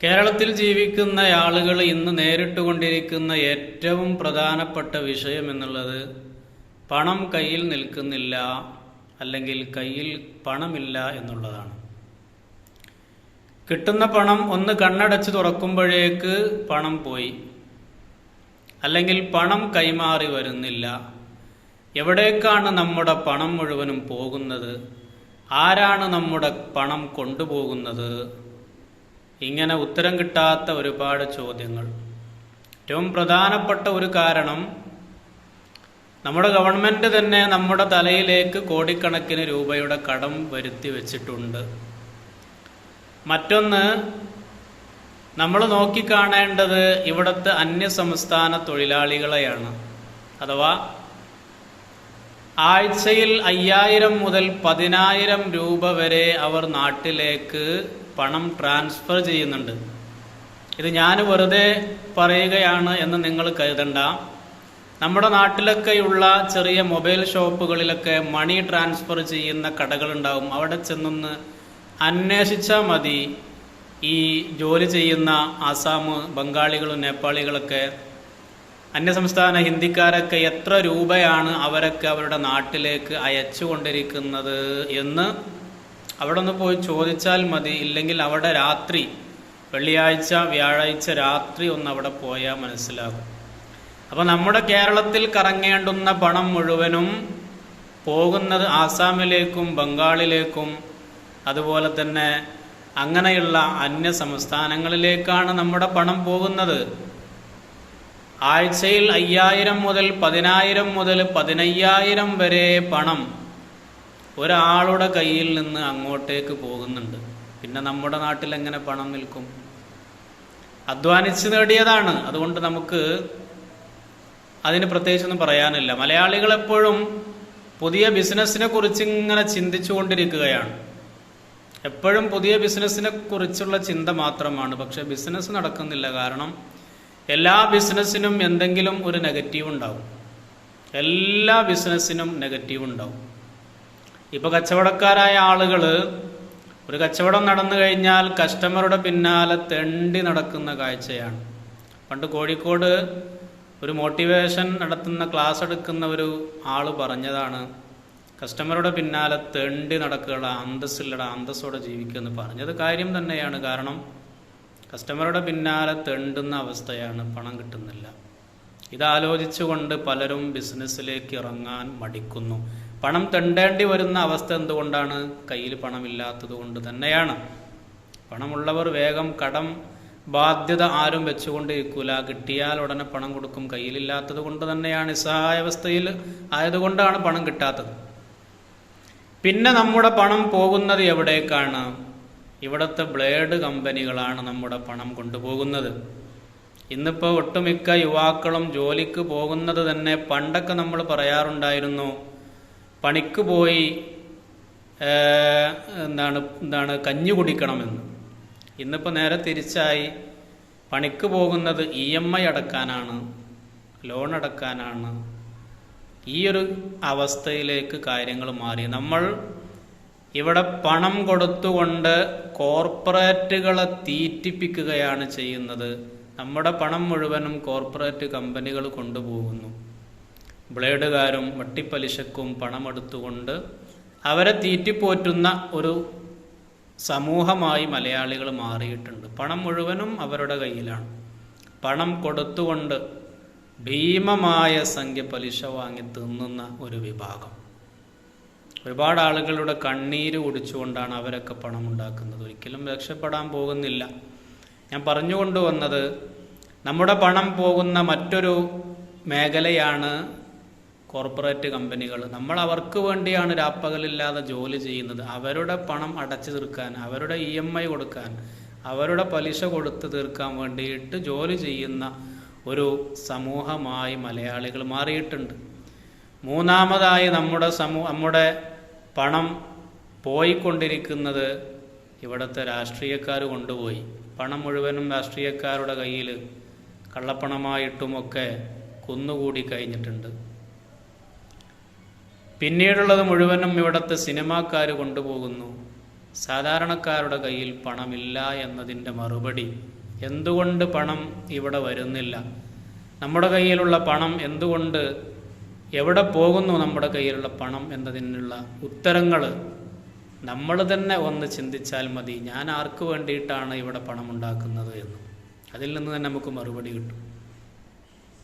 കേരളത്തിൽ ജീവിക്കുന്ന ആളുകൾ ഇന്ന് നേരിട്ടുകൊണ്ടിരിക്കുന്ന ഏറ്റവും പ്രധാനപ്പെട്ട വിഷയം എന്നുള്ളത് പണം കയ്യിൽ നിൽക്കുന്നില്ല, അല്ലെങ്കിൽ കയ്യിൽ പണമില്ല എന്നുള്ളതാണ്. കിട്ടുന്ന പണം ഒന്ന് കണ്ണടച്ച് തുറക്കുമ്പോഴേക്ക് പണം പോയി, അല്ലെങ്കിൽ പണം കൈമാറി വരുന്നില്ല. എവിടേക്കാണ് നമ്മുടെ പണം മുഴുവനും പോകുന്നത്? ആരാണ് നമ്മുടെ പണം കൊണ്ടുപോകുന്നത്? ഇങ്ങനെ ഉത്തരം കിട്ടാത്ത ഒരുപാട് ചോദ്യങ്ങൾ. ഏറ്റവും പ്രധാനപ്പെട്ട ഒരു കാരണം, നമ്മുടെ ഗവൺമെൻറ് തന്നെ നമ്മുടെ തലയിലേക്ക് കോടിക്കണക്കിന് രൂപയുടെ കടം വരുത്തി വെച്ചിട്ടുണ്ട്. മറ്റൊന്ന്, നമ്മൾ നോക്കിക്കാണേണ്ടത് ഇവിടുത്തെ അന്യസംസ്ഥാന തൊഴിലാളികളെയാണ്. അഥവാ ആഴ്ചയിൽ 5000 മുതൽ 10000 രൂപ വരെ അവർ നാട്ടിലേക്ക് പണം ട്രാൻസ്ഫർ ചെയ്യുന്നുണ്ട്. ഇത് ഞാൻ വെറുതെ പറയുകയാണ് എന്ന് നിങ്ങൾ കരുതണ്ട. നമ്മുടെ നാട്ടിലൊക്കെയുള്ള ചെറിയ മൊബൈൽ ഷോപ്പുകളിലൊക്കെ മണി ട്രാൻസ്ഫർ ചെയ്യുന്ന കടകളുണ്ടാവും. അവിടെ ചെന്നൊന്ന് അന്വേഷിച്ചാൽ മതി. ഈ ജോലി ചെയ്യുന്ന ആസാം ബംഗാളികളും നേപ്പാളികളൊക്കെ, അന്യസംസ്ഥാന ഹിന്ദിക്കാരൊക്കെ എത്ര രൂപയാണ് അവരൊക്കെ അവരുടെ നാട്ടിലേക്ക് അയച്ചു കൊണ്ടിരിക്കുന്നത് എന്ന് അവിടെ ഒന്ന് പോയി ചോദിച്ചാൽ മതി. ഇല്ലെങ്കിൽ അവിടെ രാത്രി, വെള്ളിയാഴ്ച വ്യാഴാഴ്ച രാത്രി ഒന്ന് അവിടെ പോയാൽ മനസ്സിലാകും. അപ്പോൾ നമ്മുടെ കേരളത്തിൽ കറങ്ങേണ്ടുന്ന പണം മുഴുവനും പോകുന്നത് ആസാമിലേക്കും ബംഗാളിലേക്കും അതുപോലെ തന്നെ അങ്ങനെയുള്ള അന്യ സംസ്ഥാനങ്ങളിലേക്കാണ് നമ്മുടെ പണം പോകുന്നത്. ആഴ്ചയിൽ 5000 മുതൽ 10000 മുതൽ 15000 വരെ പണം ഒരാളുടെ കയ്യിൽ നിന്ന് അങ്ങോട്ടേക്ക് പോകുന്നുണ്ട്. പിന്നെ നമ്മുടെ നാട്ടിൽ എങ്ങനെ പണം നിൽക്കും? അധ്വാനിച്ച് നേടിയതാണ്. അതുകൊണ്ട് നമുക്ക് അതിന് പ്രത്യേകിച്ചൊന്നും പറയാനില്ല. മലയാളികൾ എപ്പോഴും പുതിയ ബിസിനസ്സിനെ കുറിച്ച് ഇങ്ങനെ ചിന്തിച്ചു കൊണ്ടിരിക്കുകയാണ്. എപ്പോഴും പുതിയ ബിസിനസ്സിനെ കുറിച്ചുള്ള ചിന്ത മാത്രമാണ്. പക്ഷെ ബിസിനസ് നടക്കുന്നില്ല. കാരണം എല്ലാ ബിസിനസ്സിനും എന്തെങ്കിലും ഒരു നെഗറ്റീവ് ഉണ്ടാവും. എല്ലാ ബിസിനസ്സിനും നെഗറ്റീവ് ഉണ്ടാവും. ഇപ്പോൾ കച്ചവടക്കാരായ ആളുകൾ ഒരു കച്ചവടം നടന്നു കഴിഞ്ഞാൽ കസ്റ്റമറുടെ പിന്നാലെ തെണ്ടി നടക്കുന്ന കാഴ്ചയാണ്. പണ്ട് കോഴിക്കോട് ഒരു മോട്ടിവേഷൻ നടത്തുന്ന ക്ലാസ് എടുക്കുന്ന ഒരു ആൾ പറഞ്ഞതാണ്, കസ്റ്റമറുടെ പിന്നാലെ തെണ്ടി നടക്കുക, അന്തസ്സില്ലട, അന്തസ്സോടെ ജീവിക്കുക എന്ന് പറഞ്ഞത് കാര്യം തന്നെയാണ്. കാരണം കസ്റ്റമറുടെ പിന്നാലെ തെണ്ടുന്ന അവസ്ഥയാണ്, പണം കിട്ടുന്നില്ല. ഇതാലോചിച്ചുകൊണ്ട് പലരും ബിസിനസ്സിലേക്ക് ഇറങ്ങാൻ മടിക്കുന്നു. പണം തെണ്ടേണ്ടി വരുന്ന അവസ്ഥ എന്തുകൊണ്ടാണ്? കയ്യിൽ പണമില്ലാത്തത് കൊണ്ട് തന്നെയാണ്. പണമുള്ളവർ വേഗം കടം ബാധ്യത ആരും വെച്ചുകൊണ്ടിരിക്കൂല. കിട്ടിയാൽ ഉടനെ പണം കൊടുക്കും. കയ്യിലില്ലാത്തത് കൊണ്ട് തന്നെയാണ്, നിസ്സഹായാവസ്ഥയിൽ ആയതുകൊണ്ടാണ് പണം കിട്ടാത്തത്. പിന്നെ നമ്മുടെ പണം പോകുന്നത് എവിടേക്കാണ്? ഇവിടുത്തെ ബ്ലേഡ് കമ്പനികളാണ് നമ്മുടെ പണം കൊണ്ടുപോകുന്നത്. ഇന്നിപ്പോൾ ഒട്ടുമിക്ക യുവാക്കളും ജോലിക്ക് പോകുന്നത് തന്നെ, പണ്ടൊക്കെ നമ്മൾ പറയാറുണ്ടായിരുന്നു പണിക്ക് പോയി കഞ്ഞി കുടിക്കണമെന്ന്. ഇന്നിപ്പോൾ നേരെ തിരിച്ചായി. പണിക്ക് പോകുന്നത് EMI അടക്കാനാണ്, ലോൺ അടക്കാനാണ്. ഈ ഒരു അവസ്ഥയിലേക്ക് കാര്യങ്ങൾ മാറി. നമ്മൾ ഇവിടെ പണം കൊടുത്തുകൊണ്ട് കോർപ്പറേറ്റുകളെ തീറ്റിപ്പിക്കുകയാണ് ചെയ്യുന്നത്. നമ്മുടെ പണം മുഴുവനും കോർപ്പറേറ്റ് കമ്പനികൾ കൊണ്ടുപോകുന്നു. ബ്ലേഡുകാരും വട്ടിപ്പലിശക്കും പണമെടുത്തുകൊണ്ട് അവരെ തീറ്റിപ്പോറ്റുന്ന ഒരു സമൂഹമായി മലയാളികൾ മാറിയിട്ടുണ്ട്. പണം മുഴുവനും അവരുടെ കയ്യിലാണ്. പണം കൊടുത്തുകൊണ്ട് ഭീമമായ സംഖ്യ പലിശ വാങ്ങി തിന്നുന്ന ഒരു വിഭാഗം. ഒരുപാട് ആളുകളുടെ കണ്ണീര് കുടിച്ചുകൊണ്ടാണ് അവരൊക്കെ പണം ഉണ്ടാക്കുന്നത്. ഒരിക്കലും രക്ഷപ്പെടാൻ പോകുന്നില്ല. ഞാൻ പറഞ്ഞുകൊണ്ടുവന്നത്, നമ്മുടെ പണം പോകുന്ന മറ്റൊരു മേഖലയാണ് കോർപ്പറേറ്റ് കമ്പനികൾ. നമ്മൾ അവർക്ക് വേണ്ടിയാണ് രാപ്പകലില്ലാതെ ജോലി ചെയ്യുന്നത്. അവരുടെ പണം അടച്ചു തീർക്കാൻ, അവരുടെ EMI കൊടുക്കാൻ, അവരുടെ പലിശ കൊടുത്ത് തീർക്കാൻ വേണ്ടിയിട്ട് ജോലി ചെയ്യുന്ന ഒരു സമൂഹമായി മലയാളികൾ മാറിയിട്ടുണ്ട്. മൂന്നാമതായി നമ്മുടെ പണം പോയിക്കൊണ്ടിരിക്കുന്നത് ഇവിടുത്തെ രാഷ്ട്രീയക്കാർ കൊണ്ടുപോയി. പണം മുഴുവനും രാഷ്ട്രീയക്കാരുടെ കയ്യിൽ കള്ളപ്പണമായിട്ടുമൊക്കെ കുന്നുകൂടി കഴിഞ്ഞിട്ടുണ്ട്. പിന്നീടുള്ളത് മുഴുവനും ഇവിടുത്തെ സിനിമാക്കാർ കൊണ്ടുപോകുന്നു. സാധാരണക്കാരുടെ കയ്യിൽ പണമില്ല എന്നതിൻ്റെ മറുപടി, എന്തുകൊണ്ട് പണം ഇവിടെ വരുന്നില്ല, നമ്മുടെ കയ്യിലുള്ള പണം എന്തുകൊണ്ട്, എവിടെ പോകുന്നു നമ്മുടെ കയ്യിലുള്ള പണം എന്നതിനുള്ള ഉത്തരങ്ങൾ നമ്മൾ തന്നെ ഒന്ന് ചിന്തിച്ചാൽ മതി. ഞാൻ ആർക്ക് വേണ്ടിയിട്ടാണ് ഇവിടെ പണം ഉണ്ടാക്കുന്നത് എന്ന്. അതിൽ നിന്ന് തന്നെ നമുക്ക് മറുപടി കിട്ടും.